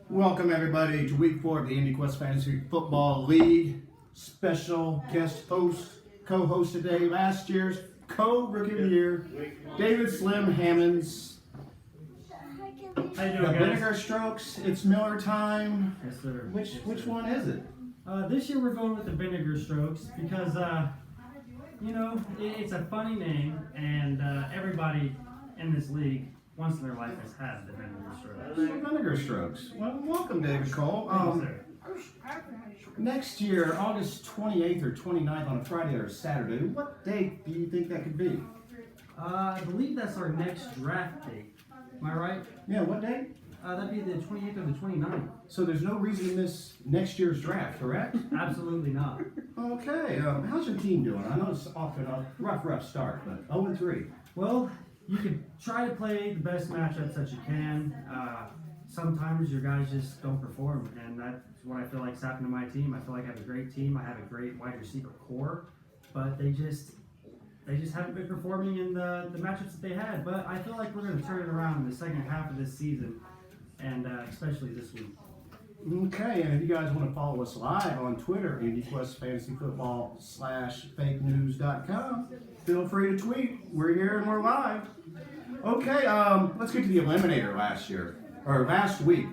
Welcome everybody to week 4 of the IndyQuest Fantasy Football League. Special guest host, co-host today, last year's co-rookie of the year, David Slim Hammonds. How you doing, The guys? Vinegar Strokes, it's Miller time. Yes, sir. Which one is it? This year we're going with the Vinegar Strokes because, it's a funny name, and everybody in this league once in their life has had the Vinegar Strokes. Vinegar Strokes. Well, welcome David Cole. Thank you, sir. Next year, August 28th or 29th on a Friday or Saturday, what date do you think that could be? I believe that's our next draft date. Am I right? Yeah, what date? That'd be the 28th or the 29th. So there's no reason to miss next year's draft, correct? Absolutely not. Okay, how's your team doing? I know it's off to a rough start, but 0-3. Well, you could try to play the best matchups that you can. Sometimes your guys just don't perform, and that's what I feel like is happening to my team. I feel like I have a great team. I have a great wide receiver core, but they just haven't been performing in the matchups that they had. But I feel like we're going to turn it around in the second half of this season, and especially this week. Okay, and if you guys want to follow us live on Twitter, IndyQuest Fantasy Football /fakenews.com, feel free to tweet. We're here and we're live. Okay, let's get to the Eliminator last week.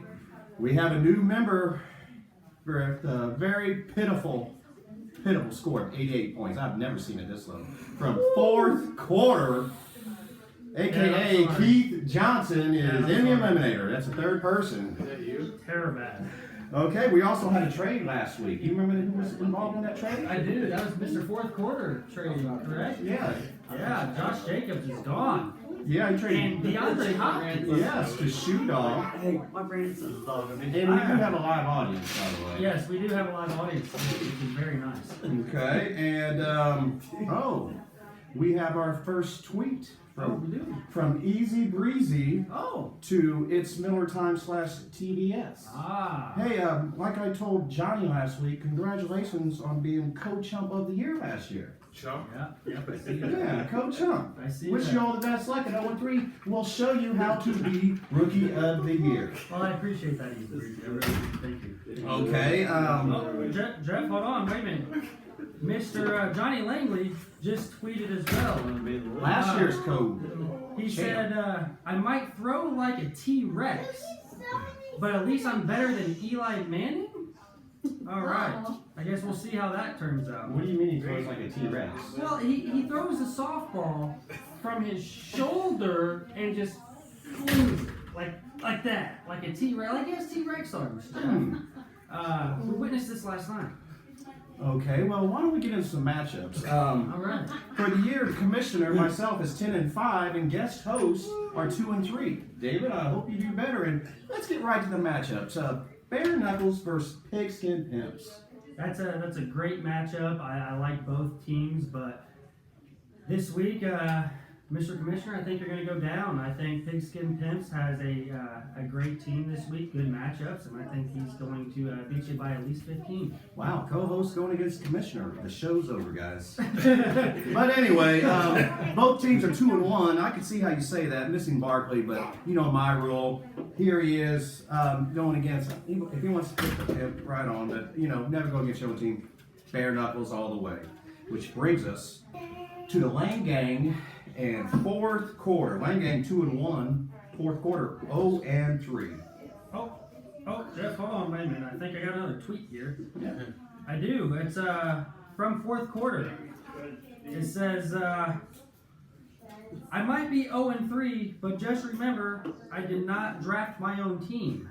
We have a new member for a very pitiful score of 88 points. I've never seen it this low. From fourth quarter, a.k.a. Keith Johnson is in the Eliminator. That's the third person. Is that you? Terrible. Okay, we also had a trade last week. You remember who was involved in that trade? I do. That was Mr. Fourth Quarter trading, correct? Yeah. Yeah, Josh Jacobs is gone. Yeah, he traded. And DeAndre Hopkins. Yes, to Shoe Dog. Hey, my brain says dog. And we do have a live audience, by the way. Yes, we do have a live audience, which is very nice. Okay, and we have our first tweet We do. from Easy Breezy Oh. to It's Miller Time /TBS. Ah. Hey, like I told Johnny last week, congratulations on being co-chump of the year last year. Chump? Yeah. Yep. I see that. Yeah, co-chump. I see Wish that. you all the best luck at 0-3. We'll show you how to be Rookie of the Year. Well, I appreciate that, Ethan. Thank you. Okay, Jeff, hold on. Wait a minute. Mr. Johnny Langley just tweeted as well. last year's code. He said, I might throw like a T-Rex, but at least I'm better than Eli Manning? All right. I guess we'll see how that turns out. What do you mean he throws like a T-Rex? Well, he throws a softball from his shoulder and just flings it like that, like a T-Rex, like he has T-Rex arms. We witnessed this last night. Okay, well, why don't we get into some matchups? All right. For the year, the commissioner, myself, is 10-5, and guest hosts are 2-3. David, I hope you do better, and let's get right to the matchups. Bare Knuckles versus Pigskin Pimps. That's a great matchup. I like both teams, but this week, Mr. Commissioner, I think you're going to go down. I think Pigskin Pimps has a great team this week, good matchups, and I think he's going to beat you by at least 15. Wow, co-host going against commissioner. The show's over, guys. But anyway, both teams are 2-1. I can see how you say that, missing Barkley, but you know my rule. Here he is going against. If he wants to pick the pimp, right on. But never go against your own team. Bare Knuckles all the way. Which brings us to the Lane Gang and fourth quarter. Lane Gang 2-1. Fourth quarter 0-3. Oh, Jeff, hold on, wait a minute. I think I got another tweet here. Yeah. I do. It's from fourth quarter. It says, I might be 0-3, but just remember, I did not draft my own team.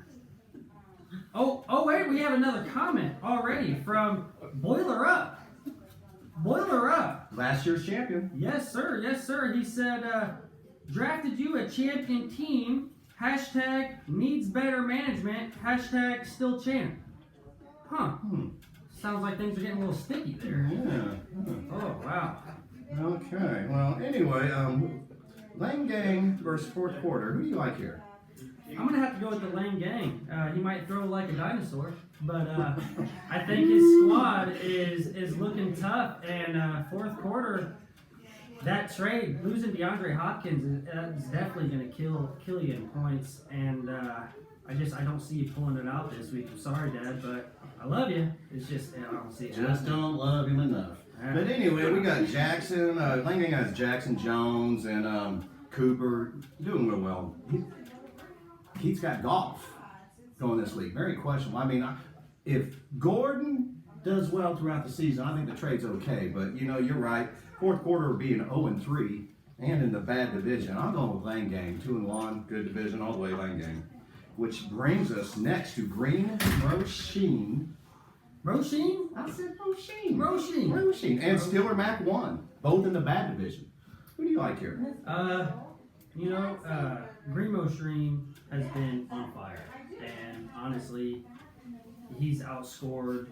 Oh, wait, we have another comment already from Boiler Up. Boiler Up. Last year's champion. Yes, sir. Yes, sir. He said, drafted you a champion team. Hashtag needs better management. Hashtag still champ. Huh. Sounds like things are getting a little sticky there. Yeah. Oh, wow. Okay. Well, anyway, Lane Gang versus fourth quarter. Who do you like here? I'm going to have to go with the Lane Gang. He might throw like a dinosaur, but I think his squad is looking tough. And fourth quarter, that trade, losing DeAndre Hopkins is definitely going to kill you in points. And I don't see you pulling it out this week. I'm sorry, Dad, but I love you. It's just I don't see it. Just happening. don't love him enough. But anyway, we got Jackson. Langdon has Jackson Jones and Cooper doing real well. Keith's got golf going this week. Very questionable. I mean, if Gordon does well throughout the season, I think the trade's okay. But you're right. Fourth quarter being 0-3 and in the bad division. I'm going with Langdon, 2-1, good division all the way, Langdon. Which brings us next to Green Roisin. Roisin? I said Roisin. Roisin. And Steeler Mac 1, both in the bad division. Who do you like here? Green Roisin has been on fire, and honestly, he's outscored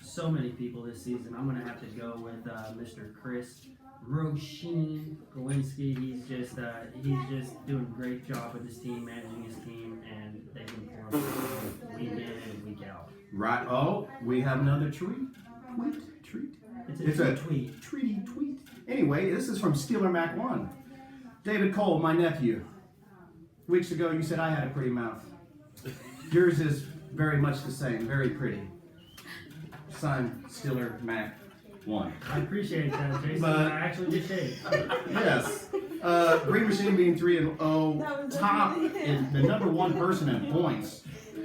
so many people this season. I'm gonna have to go with Mr. Chris Roisin Gowinski. He's just doing a great job with his team, managing his team, and they've been pouring week in and week out. Right. Oh, we have another treat. It's a tweet. Tweet. Anyway, this is from Steeler Mac 1. David Cole, my nephew. Weeks ago, you said I had a pretty mouth. Yours is very much the same. Very pretty. Signed, Steeler Mac 1. I appreciate that, Jason. But- I actually just shaved. Yes. Green Machine being 3-0, top and the number one person in points.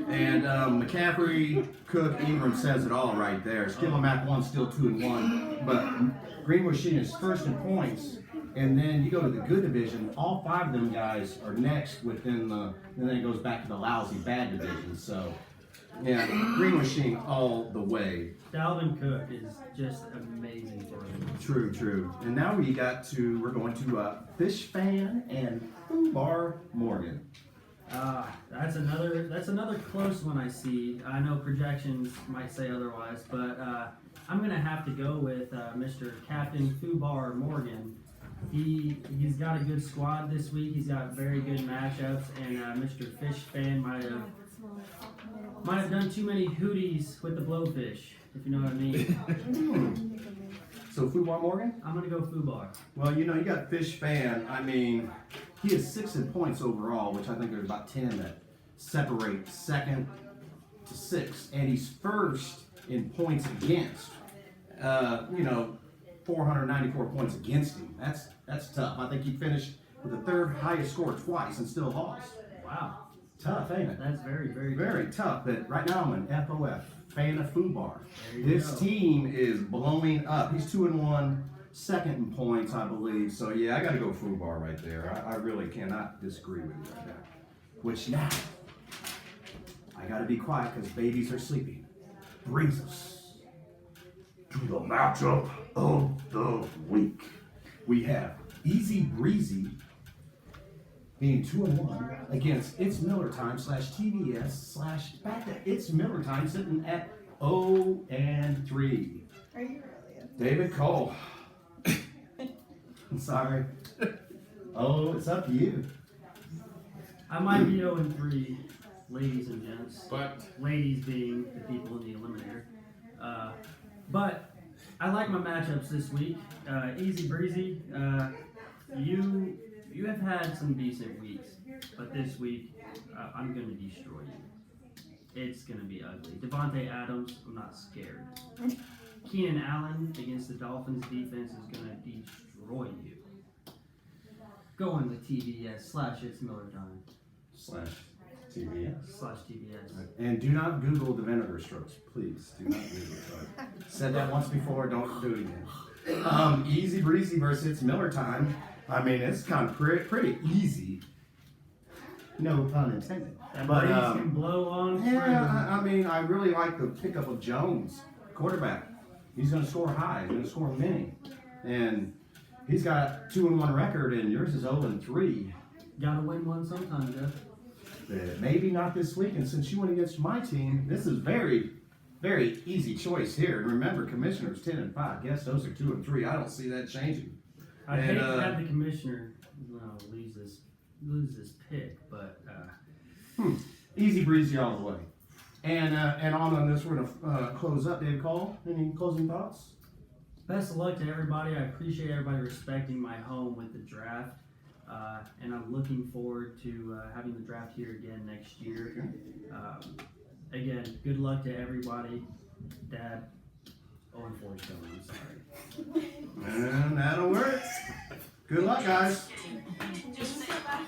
And McCaffrey, Cook, Ingram says it all right there. Skilla Mac 1 still 2-1, but Green Machine is first in points. And then you go to the good division. All 5 of them guys are next within the. And then it goes back to the lousy bad division. So, yeah, Green Machine all the way. Dalvin Cook is just amazing for him. True. And now we're going to Fish Fan and Foobar Morgan. That's another close one I see. I know projections might say otherwise, but I'm gonna have to go with Mr. Captain Fubar Morgan. He's got a good squad this week. He's got very good matchups, and Mr. Fish Fan might have done too many hooties with the blowfish, if you know what I mean. So Foobar Morgan? I'm gonna go Fubar. Well, you got Fish Fan. I mean, he has 6 in points overall, which I think there's about 10 that separate second to 6, and he's first in points against. 494 points against him. That's tough. I think he finished with the 3rd highest score twice and still lost. Wow, Tough, ain't it? that's very, very good. Very tough. But right now I'm an FOF, fan of Foobar. There you This go. team is blowing up. He's 2-1, second in points, I believe. So yeah, I got to go Foobar right there. I really cannot disagree with you right now. Which now I got to be quiet because babies are sleeping. Brings us to the matchup of the week. We have Easy Breezy being 2-1 against It's Miller Time /TBS / back to It's Miller Time sitting at 0-3. Are you really? David Cole. I'm sorry. Oh, it's up to you. I might be 0-3, ladies and gents. But Ladies being the people in the eliminator. But I like my matchups this week. Easy Breezy, you have had some decent weeks, but this week I'm going to destroy you. It's going to be ugly. Devontae Adams, I'm not scared. Keenan Allen against the Dolphins defense is going to destroy you. Going with TBS / It's Miller Time /TBS. /TBS. And do not Google the vinegar strokes, please. Do not Google it. Said that once before, don't do it again. Easy Breezy versus It's Miller Time. I mean, it's kind of pretty easy. No pun intended. That But, breeze can blow on through. yeah, I mean, I really like the pickup of Jones, quarterback. He's going to score high. He's going to score many. And he's got 2-1 record, and yours is 0-3. Gotta win one sometime, Jeff. Maybe not this week, and since you went against my team, this is very, very easy choice here. And remember, commissioners 10-5. Guess those are 2-3. I don't see that changing. I And, hate to have the commissioner lose this pick, but Easy Breezy all the way. And on this, we're gonna close up. Dave Cole, any closing thoughts? best of luck to everybody. I appreciate everybody respecting my home with the draft. and I'm looking forward to having the draft here again next year. Again, good luck to everybody. Dad, 0-4 still, I'm sorry. And that'll work. Good luck, guys. Just step back.